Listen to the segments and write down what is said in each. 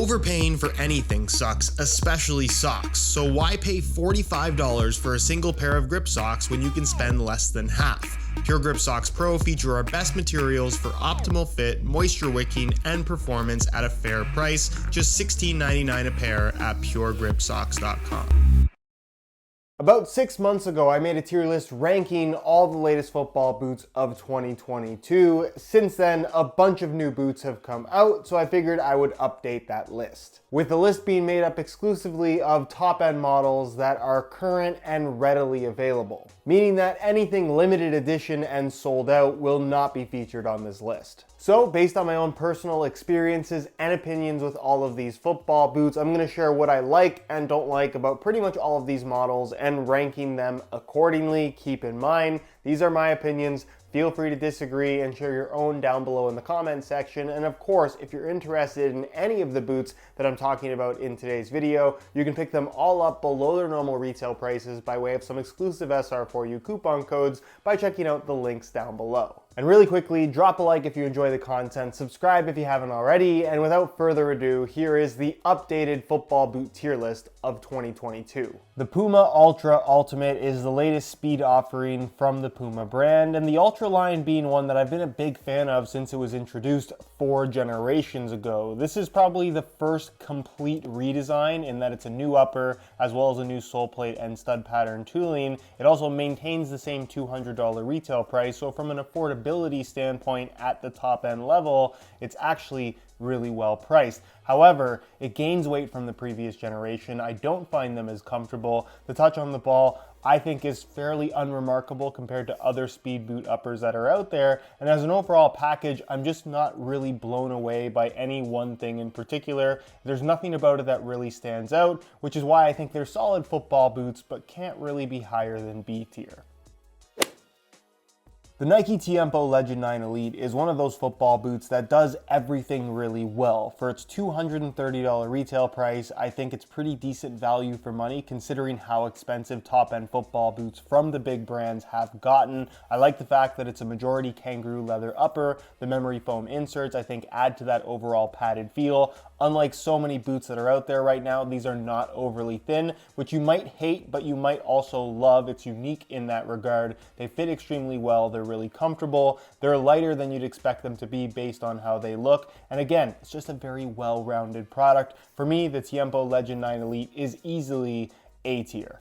Overpaying for anything sucks, especially socks, so why pay $45 for a single pair of grip socks when you can spend less than half? Pure Grip Socks Pro feature our best materials for optimal fit, moisture wicking, and performance at a fair price, just $16.99 a pair at puregripsocks.com. About 6 months ago, I made a tier list ranking all the latest football boots of 2022. Since then, a bunch of new boots have come out, so I figured I would update that list. With the list being made up exclusively of top-end models that are current and readily available, meaning that anything limited edition and sold out will not be featured on this list. So, based on my own personal experiences and opinions with all of these football boots, I'm going to share what I like and don't like about pretty much all of these models and ranking them accordingly. Keep in mind, these are my opinions. Feel free to disagree and share your own down below in the comments section. And of course, if you're interested in any of the boots that I'm talking about in today's video, you can pick them all up below their normal retail prices by way of some exclusive SR4U coupon codes by checking out the links down below. And really quickly, drop a like if you enjoy the content, subscribe if you haven't already, and without further ado, here is the updated football boot tier list of 2022. The Puma Ultra Ultimate is the latest speed offering from the Puma brand, and the Ultra line being one that I've been a big fan of since it was introduced 4 generations ago. This is probably the first complete redesign in that it's a new upper as well as a new sole plate and stud pattern tooling. It also maintains the same $200 retail price, so from an affordability standpoint at the top end level, it's actually really well priced. However, it gains weight from the previous generation. I don't find them as comfortable. The touch on the ball, I think, is fairly unremarkable compared to other speed boot uppers that are out there. And as an overall package, I'm just not really blown away by any one thing in particular. There's nothing about it that really stands out, which is why I think they're solid football boots, but can't really be higher than B tier. The Nike Tiempo Legend 9 Elite is one of those football boots that does everything really well. For its $230 retail price, I think it's pretty decent value for money considering how expensive top-end football boots from the big brands have gotten. I like the fact that it's a majority kangaroo leather upper. The memory foam inserts, I think, add to that overall padded feel. Unlike so many boots that are out there right now, these are not overly thin, which you might hate, but you might also love. It's unique in that regard. They fit extremely well. They're really comfortable. They're lighter than you'd expect them to be based on how they look. And again, it's just a very well-rounded product. For me, the Tiempo Legend 9 Elite is easily A tier.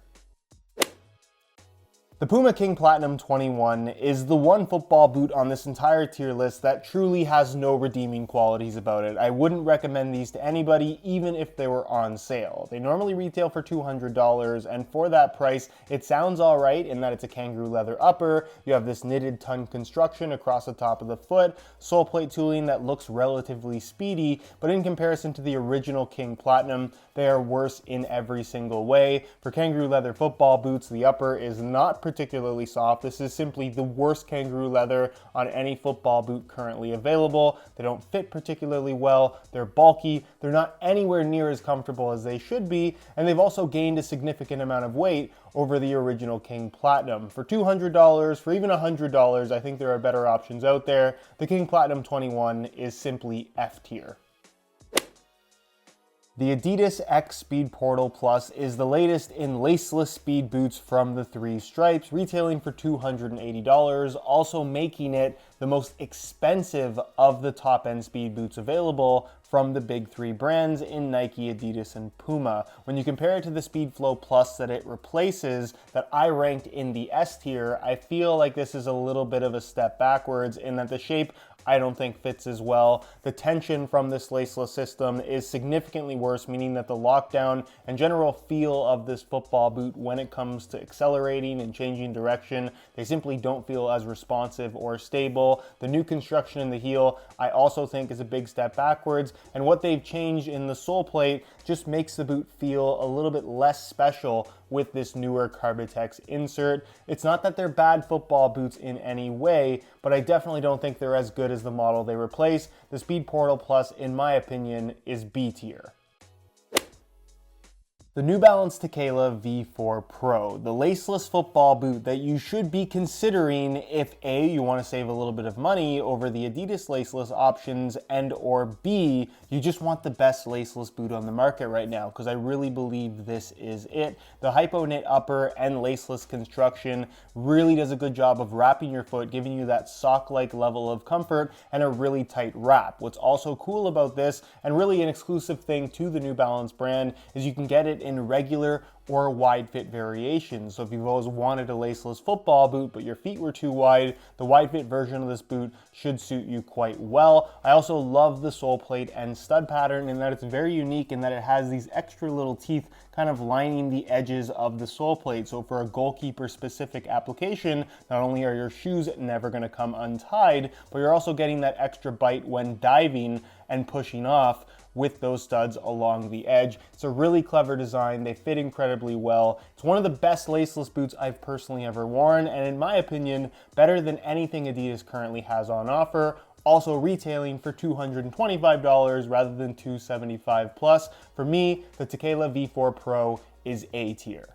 The Puma King Platinum 21 is the one football boot on this entire tier list that truly has no redeeming qualities about it. I wouldn't recommend these to anybody, even if they were on sale. They normally retail for $200, and for that price, it sounds alright in that it's a kangaroo leather upper. You have this knitted tongue construction across the top of the foot, sole plate tooling that looks relatively speedy, but in comparison to the original King Platinum, they are worse in every single way. For kangaroo leather football boots, the upper is not particularly soft. This is simply the worst kangaroo leather on any football boot currently available. They don't fit particularly well. They're bulky. They're not anywhere near as comfortable as they should be. And they've also gained a significant amount of weight over the original King Platinum. For $200, for even $100, I think there are better options out there. The King Platinum 21 is simply F tier. The Adidas X Speedportal.1 is the latest in laceless speed boots from the 3 stripes, retailing for $280, also making it the most expensive of the top-end speed boots available from the big 3 brands in Nike, Adidas, and Puma. When you compare it to the Speedflow Plus that it replaces, that I ranked in the S tier, I feel like this is a little bit of a step backwards in that the shape I don't think fits as well. The tension from this laceless system is significantly worse, meaning that the lockdown and general feel of this football boot when it comes to accelerating and changing direction, they simply don't feel as responsive or stable. The new construction in the heel, I also think, is a big step backwards, and what they've changed in the sole plate just makes the boot feel a little bit less special with this newer Carbitex insert. It's not that they're bad football boots in any way, but I definitely don't think they're as good as the model they replace. The Speedportal Plus, in my opinion, is B tier. The New Balance Tekela V4 Pro, the laceless football boot that you should be considering if A, you want to save a little bit of money over the Adidas laceless options, and or B, you just want the best laceless boot on the market right now, because I really believe this is it. The hypo knit upper and laceless construction really does a good job of wrapping your foot, giving you that sock-like level of comfort and a really tight wrap. What's also cool about this, and really an exclusive thing to the New Balance brand, is you can get it in regular or wide fit variations. So if you've always wanted a laceless football boot but your feet were too wide, the wide fit version of this boot should suit you quite well. I also love the sole plate and stud pattern in that it's very unique in that it has these extra little teeth kind of lining the edges of the sole plate. So for a goalkeeper specific application, not only are your shoes never going to come untied, but you're also getting that extra bite when diving and pushing off with those studs along the edge. It's a really clever design. They fit incredibly well. It's one of the best laceless boots I've personally ever worn, and in my opinion, better than anything Adidas currently has on offer. Also retailing for $225 rather than $275 plus. For me, the Tekela V4 Pro is A tier.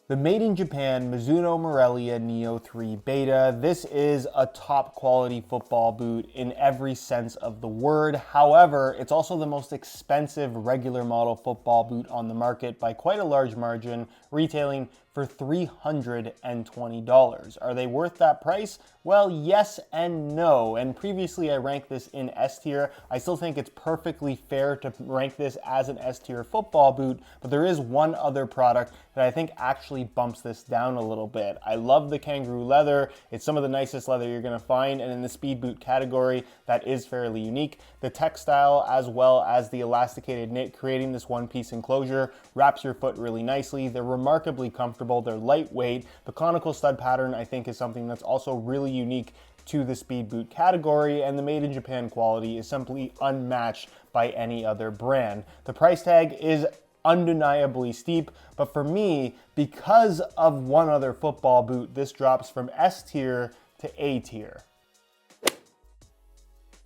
The made in Japan Mizuno Morelia Neo 3 Beta. This is a top quality football boot in every sense of the word. However, it's also the most expensive regular model football boot on the market by quite a large margin, retailing for $320. Are they worth that price? Well, yes and no. And previously I ranked this in S tier. I still think it's perfectly fair to rank this as an S tier football boot, but there is one other product that I think actually bumps this down a little bit. I love the kangaroo leather. It's some of the nicest leather you're gonna find, and in the speed boot category, that is fairly unique. The textile as well as the elasticated knit, creating this one-piece enclosure, wraps your foot really nicely. They're remarkably comfortable. They're lightweight. The conical stud pattern, I think, is something that's also really unique to the speed boot category, and the made in Japan quality is simply unmatched by any other brand. The price tag is undeniably steep, but for me, because of one other football boot, this drops from S tier to A tier.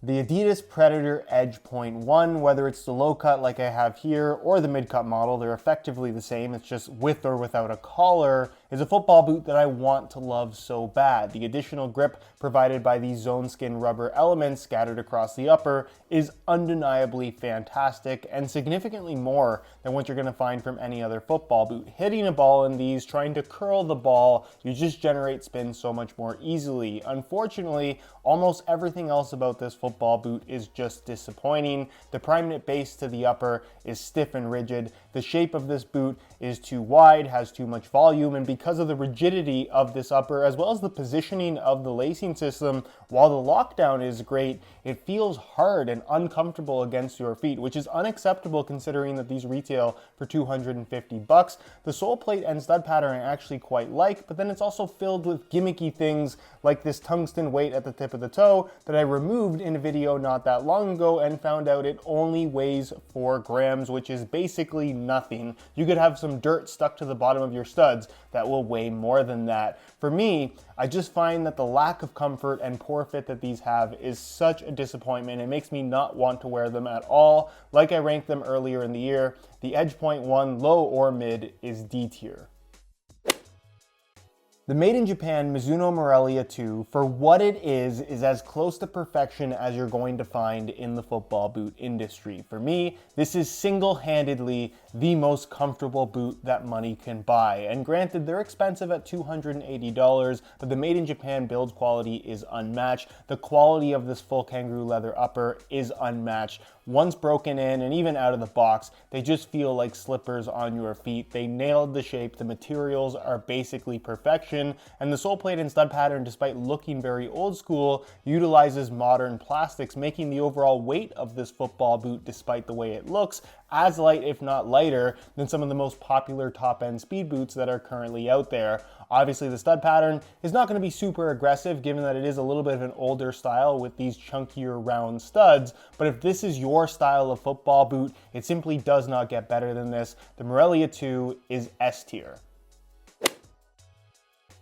The Adidas Predator Edge 0.1, whether it's the low cut like I have here or the mid cut model, they're effectively the same, it's just with or without a collar, is a football boot that I want to love so bad. The additional grip provided by these zone skin rubber elements scattered across the upper is undeniably fantastic and significantly more than what you're going to find from any other football boot. Hitting a ball in these, trying to curl the ball, you just generate spin so much more easily. Unfortunately, almost everything else about this football boot is just disappointing. The prime knit base to the upper is stiff and rigid. The shape of this boot is too wide, has too much volume, and because of the rigidity of this upper, as well as the positioning of the lacing system, while the lockdown is great, it feels hard and uncomfortable against your feet, which is unacceptable considering that these retail for $250. The sole plate and stud pattern I actually quite like, but then it's also filled with gimmicky things like this tungsten weight at the tip of the toe that I removed in a video not that long ago and found out it only weighs 4 grams, which is basically nothing. You could have some dirt stuck to the bottom of your studs that will weigh more than that. For me, I just find that the lack of comfort and poor fit that these have is such a disappointment. It makes me not want to wear them at all. Like I ranked them earlier in the year, the Edge 0.1, low or mid, is D tier. The made in Japan Mizuno Morelia 2, for what it is as close to perfection as you're going to find in the football boot industry. For me, this is single-handedly the most comfortable boot that money can buy. And granted, they're expensive at $280, but the made in Japan build quality is unmatched. The quality of this full kangaroo leather upper is unmatched. Once broken in and even out of the box, they just feel like slippers on your feet. They nailed the shape, the materials are basically perfection, and the sole plate and stud pattern, despite looking very old school, utilizes modern plastics, making the overall weight of this football boot, despite the way it looks, as light if not lighter than some of the most popular top-end speed boots that are currently out there. Obviously the stud pattern is not going to be super aggressive given that it is a little bit of an older style with these chunkier round studs, but if this is your style of football boot, it simply does not get better than this. The Morelia 2 is S tier.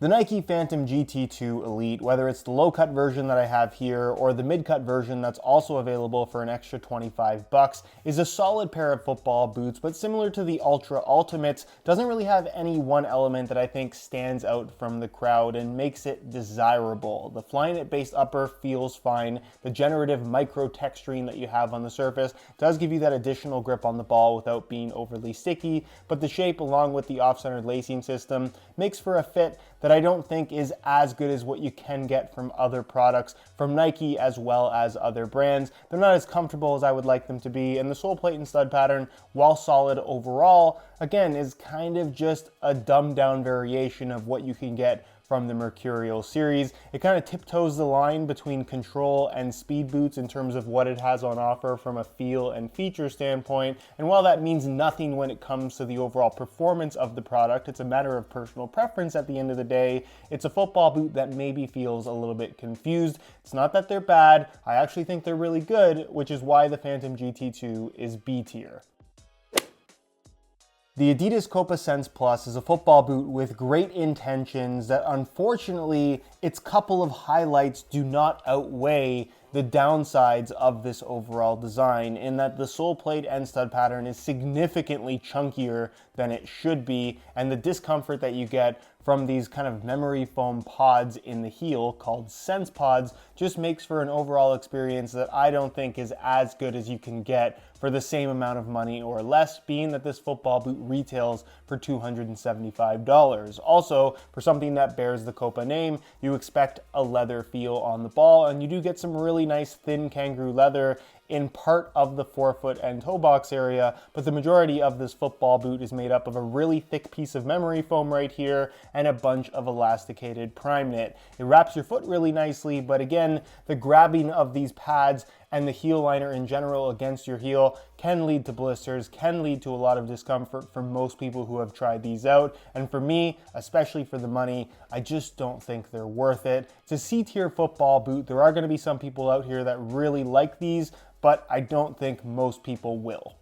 The Nike Phantom GT2 Elite, whether it's the low-cut version that I have here or the mid-cut version that's also available for an extra 25 bucks, is a solid pair of football boots, but similar to the Ultra Ultimates, doesn't really have any one element that I think stands out from the crowd and makes it desirable. The Flyknit-based upper feels fine. The generative micro-texturing that you have on the surface does give you that additional grip on the ball without being overly sticky, but the shape along with the off-centered lacing system makes for a fit that I don't think is as good as what you can get from other products from Nike as well as other brands. They're not as comfortable as I would like them to be, and the sole plate and stud pattern, while solid overall, again, is kind of just a dumbed down variation of what you can get from the Mercurial series. It kind of tiptoes the line between control and speed boots in terms of what it has on offer from a feel and feature standpoint. And while that means nothing when it comes to the overall performance of the product, it's a matter of personal preference at the end of the day. It's a football boot that maybe feels a little bit confused. It's not that they're bad. I actually think they're really good, which is why the Phantom GT2 is B tier. The Adidas Copa Sense Plus is a football boot with great intentions that unfortunately its couple of highlights do not outweigh the downsides of this overall design, in that the sole plate and stud pattern is significantly chunkier than it should be, and the discomfort that you get from these kind of memory foam pods in the heel called Sense Pods just makes for an overall experience that I don't think is as good as you can get for the same amount of money or less, being that this football boot retails for $275. Also, for something that bears the Copa name, you expect a leather feel on the ball, and you do get some really nice thin kangaroo leather in part of the forefoot and toe box area, but the majority of this football boot is made up of a really thick piece of memory foam right here and a bunch of elasticated prime knit. It wraps your foot really nicely, but again, the grabbing of these pads and the heel liner in general against your heel can lead to blisters, can lead to a lot of discomfort for most people who have tried these out. And for me, especially for the money, I just don't think they're worth it. It's a C-tier football boot. There are going to be some people out here that really like these, but I don't think most people will.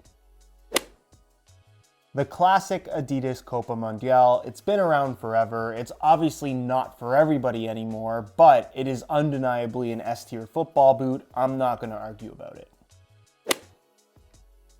The classic Adidas Copa Mundial, it's been around forever. It's obviously not for everybody anymore, but it is undeniably an S-tier football boot. I'm not going to argue about it.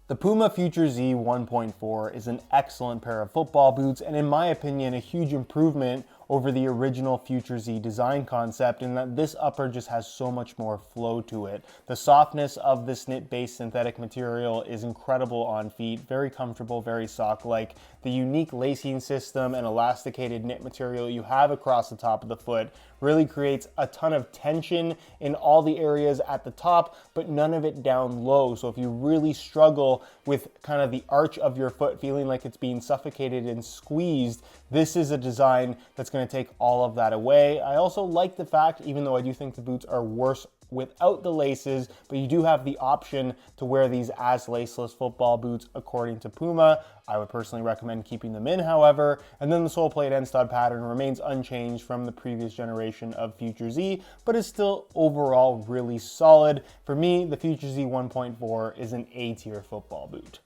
The Puma Future Z 1.4 is an excellent pair of football boots, and in my opinion, a huge improvement over the original Future Z design concept, in that this upper just has so much more flow to it. The softness of this knit-based synthetic material is incredible on feet, very comfortable, very sock-like. The unique lacing system and elasticated knit material you have across the top of the foot really creates a ton of tension in all the areas at the top, but none of it down low. So if you really struggle with kind of the arch of your foot feeling like it's being suffocated and squeezed, this is a design that's going to take all of that away. I also like the fact, even though I do think the boots are worse without the laces, but you do have the option to wear these as laceless football boots according to Puma. I would personally recommend keeping them in, however. And then the sole plate and stud pattern remains unchanged from the previous generation of Future Z, but is still overall really solid. For me, the Future Z 1.4 is an A-tier football boot.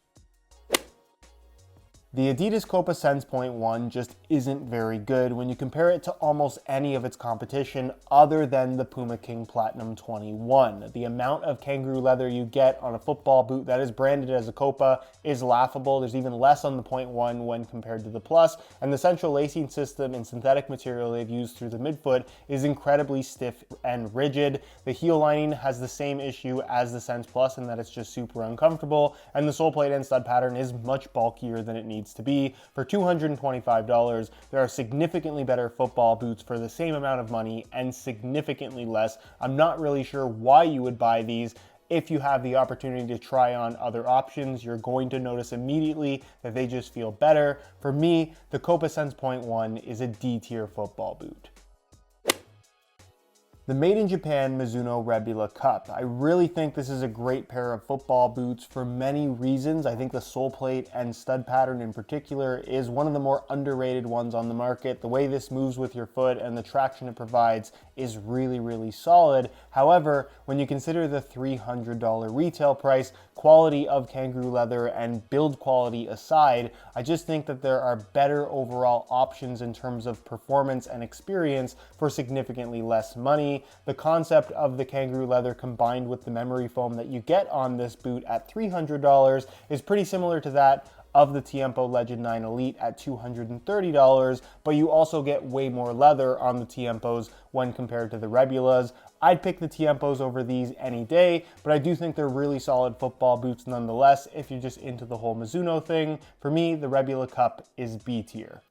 The Adidas Copa Sense.1 just isn't very good when you compare it to almost any of its competition other than the Puma King Platinum 21. The amount of kangaroo leather you get on a football boot that is branded as a Copa is laughable. There's even less on the .1 when compared to the Plus, and the central lacing system and synthetic material they've used through the midfoot is incredibly stiff and rigid. The heel lining has the same issue as the Sense Plus in that it's just super uncomfortable, and the sole plate and stud pattern is much bulkier than it needs to be. For $225, there are significantly better football boots for the same amount of money and significantly less. I'm not really sure why you would buy these. If you have the opportunity to try on other options, you're going to notice immediately that they just feel better. For me, the Copa Sense.1 is a D-tier football boot. The Made in Japan Mizuno Rebula Cup. I really think this is a great pair of football boots for many reasons. I think the sole plate and stud pattern in particular is one of the more underrated ones on the market. The way this moves with your foot and the traction it provides is really, really solid. However, when you consider the $300 retail price, quality of kangaroo leather and build quality aside, I just think that there are better overall options in terms of performance and experience for significantly less money. The concept of the kangaroo leather combined with the memory foam that you get on this boot at $300 is pretty similar to that of the Tiempo Legend 9 Elite at $230, but you also get way more leather on the Tiempos when compared to the Rebulas. I'd pick the Tiempos over these any day, but I do think they're really solid football boots nonetheless if you're just into the whole Mizuno thing. For me, the Rebula Cup is B tier.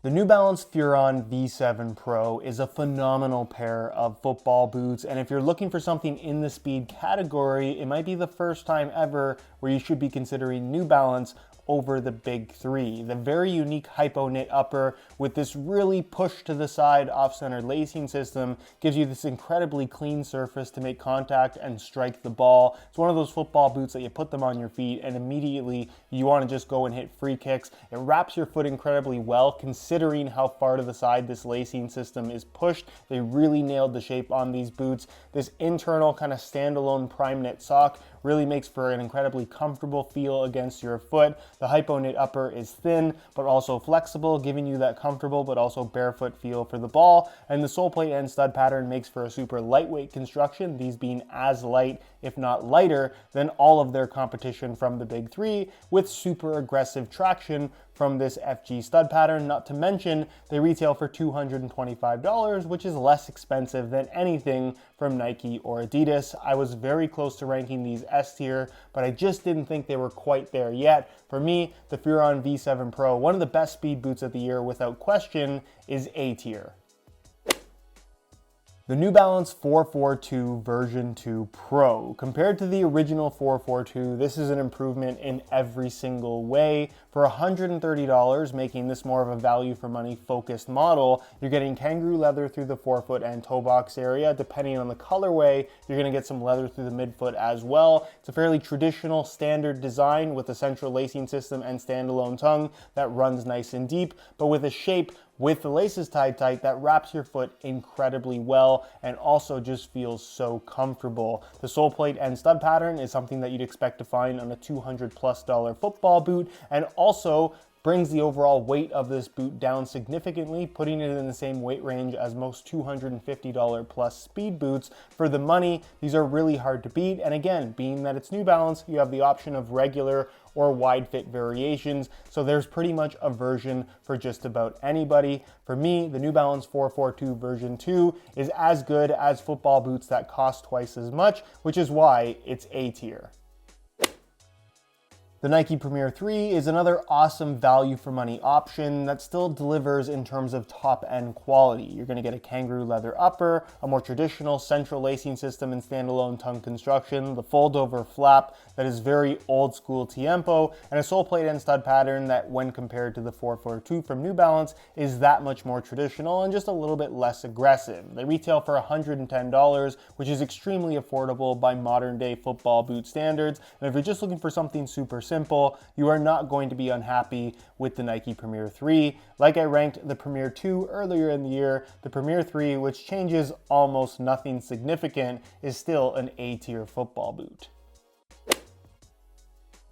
The New Balance Furon V7 Pro is a phenomenal pair of football boots, and if you're looking for something in the speed category, it might be the first time ever where you should be considering New Balance over the big three. The very unique hypo knit upper with this really push to the side off-center lacing system gives you this incredibly clean surface to make contact and strike the ball. It's one of those football boots that you put them on your feet and immediately you want to just go and hit free kicks. It wraps your foot incredibly well considering how far to the side this lacing system is pushed. They really nailed the shape on these boots. This internal kind of standalone prime knit sock really makes for an incredibly comfortable feel against your foot. The hypo knit upper is thin but also flexible, giving you that comfortable but also barefoot feel for the ball. And the sole plate and stud pattern makes for a super lightweight construction, these being as light, if not lighter, than all of their competition from the big three, with super aggressive traction from this FG stud pattern. Not to mention, they retail for $225, which is less expensive than anything from Nike or Adidas. I was very close to ranking these S tier, but I just didn't think they were quite there yet. For me, the Furon V7 Pro, one of the best speed boots of the year without question, is A tier. The New Balance 442 version 2 Pro. Compared to the original 442, this is an improvement in every single way. For $130, making this more of a value for money focused model, you're getting kangaroo leather through the forefoot and toe box area. Depending on the colorway, you're gonna get some leather through the midfoot as well. It's a fairly traditional standard design with a central lacing system and standalone tongue that runs nice and deep, but with a shape with the laces tied tight that wraps your foot incredibly well and also just feels so comfortable. The sole plate and stud pattern is something that you'd expect to find on a $200+ football boot, and also brings the overall weight of this boot down significantly, putting it in the same weight range as most $250+ speed boots. For the money, these are really hard to beat, and again, being that it's New Balance, you have the option of regular or wide fit variations, so there's pretty much a version for just about anybody. For me, the New Balance 442 version 2 is as good as football boots that cost twice as much, which is why it's A tier. The Nike Premier 3 is another awesome value for money option that still delivers in terms of top end quality. You're going to get a kangaroo leather upper, a more traditional central lacing system and standalone tongue construction, the fold over flap that is very old school Tiempo, and a sole plate and stud pattern that when compared to the 442 from New Balance is that much more traditional and just a little bit less aggressive. They retail for $110, which is extremely affordable by modern day football boot standards. And if you're just looking for something super simple, you are not going to be unhappy with the Nike Premier 3. Like I ranked the Premier 2 earlier in the year, the Premier 3, which changes almost nothing significant, is still an A tier football boot.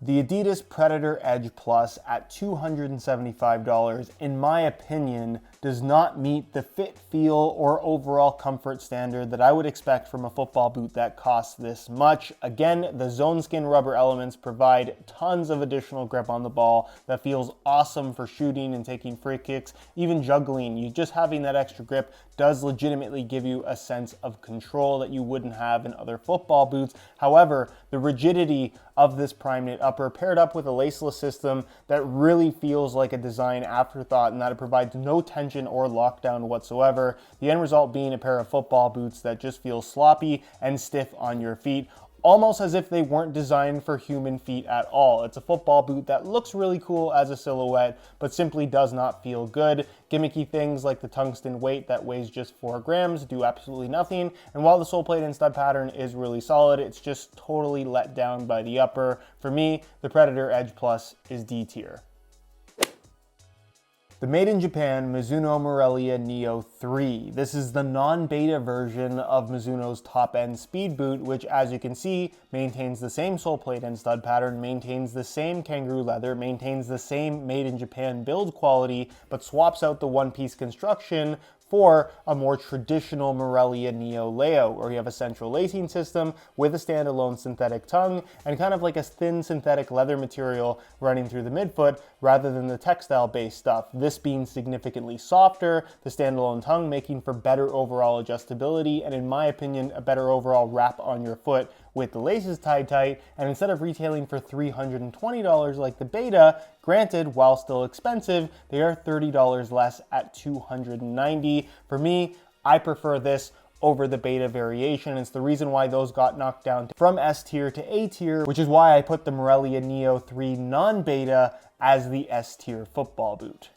The Adidas Predator Edge Plus at $275, in my opinion, does not meet the fit, feel, or overall comfort standard that I would expect from a football boot that costs this much. Again, the zone skin rubber elements provide tons of additional grip on the ball that feels awesome for shooting and taking free kicks, even juggling. You just having that extra grip does legitimately give you a sense of control that you wouldn't have in other football boots. However, the rigidity of this prime knit upper paired up with a laceless system that really feels like a design afterthought, and that it provides no tension or lockdown whatsoever. The end result being a pair of football boots that just feel sloppy and stiff on your feet, almost as if they weren't designed for human feet at all. It's a football boot that looks really cool as a silhouette, but simply does not feel good. Gimmicky things like the tungsten weight that weighs just 4 grams do absolutely nothing. And while the sole plate and stud pattern is really solid, it's just totally let down by the upper. For me, the Predator Edge Plus is D tier. The The made in Japan Mizuno Morelia Neo 3. This is the non-beta version of Mizuno's top-end speed boot, which as you can see, maintains the same sole plate and stud pattern, maintains the same kangaroo leather, maintains the same made in Japan build quality, but swaps out the one-piece construction for a more traditional Morelia Neo layout, where you have a central lacing system with a standalone synthetic tongue and kind of like a thin synthetic leather material running through the midfoot rather than the textile-based stuff. This being significantly softer, the standalone tongue making for better overall adjustability and, in my opinion, a better overall wrap on your foot with the laces tied tight. And instead of retailing for $320 like the beta, granted, while still expensive, they are $30 less at $290. For me, I prefer this over the beta variation. It's the reason why those got knocked down from S tier to A tier, which is why I put the Morelia Neo 3 non-beta as the S tier football boot.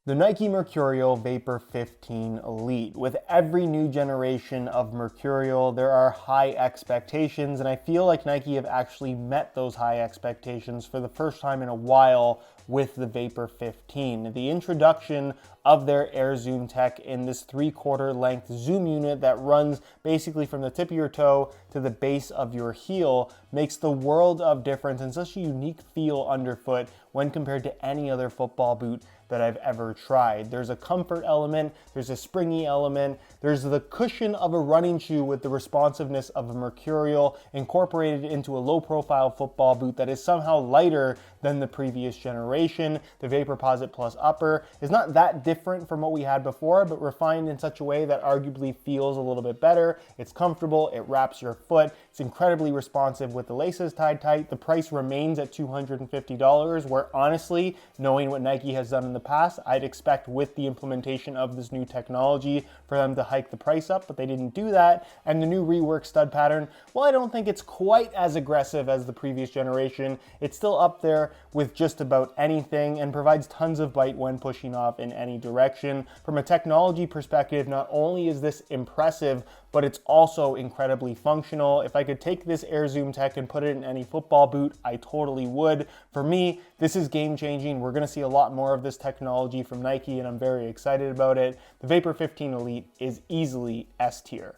The Nike Mercurial Vapor 15 Elite. With every new generation of Mercurial, there are high expectations, and I feel like Nike have actually met those high expectations for the first time in a while with the Vapor 15. The introduction of their Air Zoom tech in this 3/4 length zoom unit that runs basically from the tip of your toe to the base of your heel makes the world of difference and such a unique feel underfoot when compared to any other football boot that I've ever tried. There's a comfort element, there's a springy element, there's the cushion of a running shoe with the responsiveness of a Mercurial incorporated into a low-profile football boot that is somehow lighter than the previous generation. The Vaporposit Plus upper is not that different from what we had before, but refined in such a way that arguably feels a little bit better. It's comfortable, it wraps your foot, it's incredibly responsive with the laces tied tight. The price remains at $250, where honestly, knowing what Nike has done in the past, I'd expect with the implementation of this new technology for them to hike the price up, but they didn't do that. And the new rework stud pattern, well, I don't think it's quite as aggressive as the previous generation. It's still up there with just about anything and provides tons of bite when pushing off in any direction. From a technology perspective, not only is this impressive, but it's also incredibly functional. If I could take this Air Zoom tech and put it in any football boot, I totally would. For me, this is game changing. We're gonna see a lot more of this technology from Nike and I'm very excited about it. The Vapor 15 Elite is easily S tier.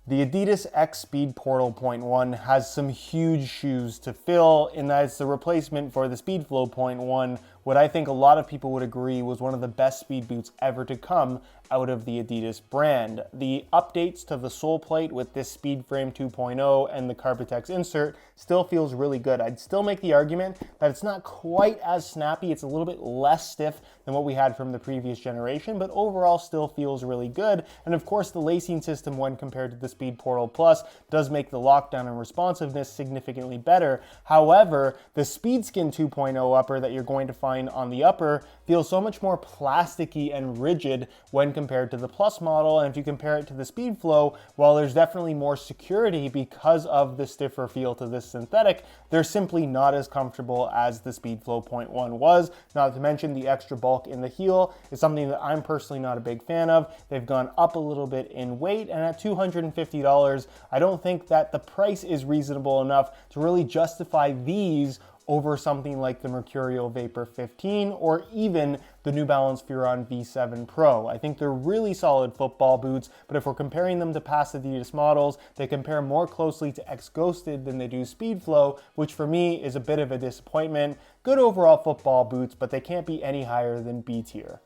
The Adidas X Speedportal.1 has some huge shoes to fill in that it's the replacement for the Speedflow.1, what I think a lot of people would agree was one of the best speed boots ever to come out of the Adidas brand. The updates to the sole plate with this Speed Frame 2.0 and the Carbotex insert still feels really good. I'd still make the argument that it's not quite as snappy, it's a little bit less stiff than what we had from the previous generation, but overall still feels really good. And of course the lacing system when compared to the Speedportal Plus does make the lockdown and responsiveness significantly better. However, the Speedskin 2.0 upper that you're going to find on the upper feels so much more plasticky and rigid when compared to the Plus model. And if you compare it to the Speedflow, while there's definitely more security because of the stiffer feel to this synthetic, they're simply not as comfortable as the Speedflow.1 was. Not to mention the extra bulk in the heel is something that I'm personally not a big fan of. They've gone up a little bit in weight, and at $250, I don't think that the price is reasonable enough to really justify these over something like the Mercurial Vapor 15 or even the New Balance Furon V7 Pro. I think they're really solid football boots, but if we're comparing them to past Adidas models, they compare more closely to X Ghosted than they do Speedflow, which for me is a bit of a disappointment. Good overall football boots, but they can't be any higher than B tier.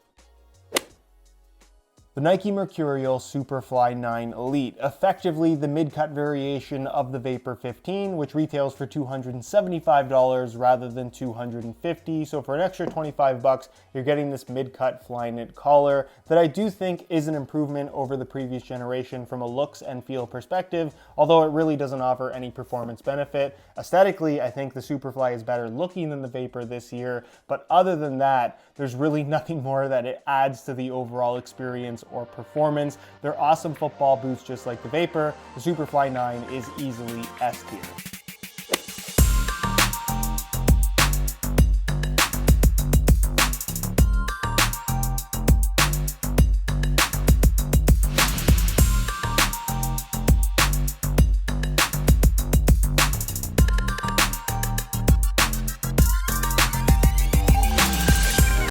The Nike Mercurial Superfly 9 Elite, effectively the mid-cut variation of the Vapor 15, which retails for $275 rather than $250. So for an extra 25 bucks, you're getting this mid-cut Flyknit collar that I do think is an improvement over the previous generation from a looks and feel perspective, although it really doesn't offer any performance benefit. Aesthetically, I think the Superfly is better looking than the Vapor this year, but other than that, there's really nothing more that it adds to the overall experience or performance. They're awesome football boots just like the Vapor. The Superfly 9 is easily S tier.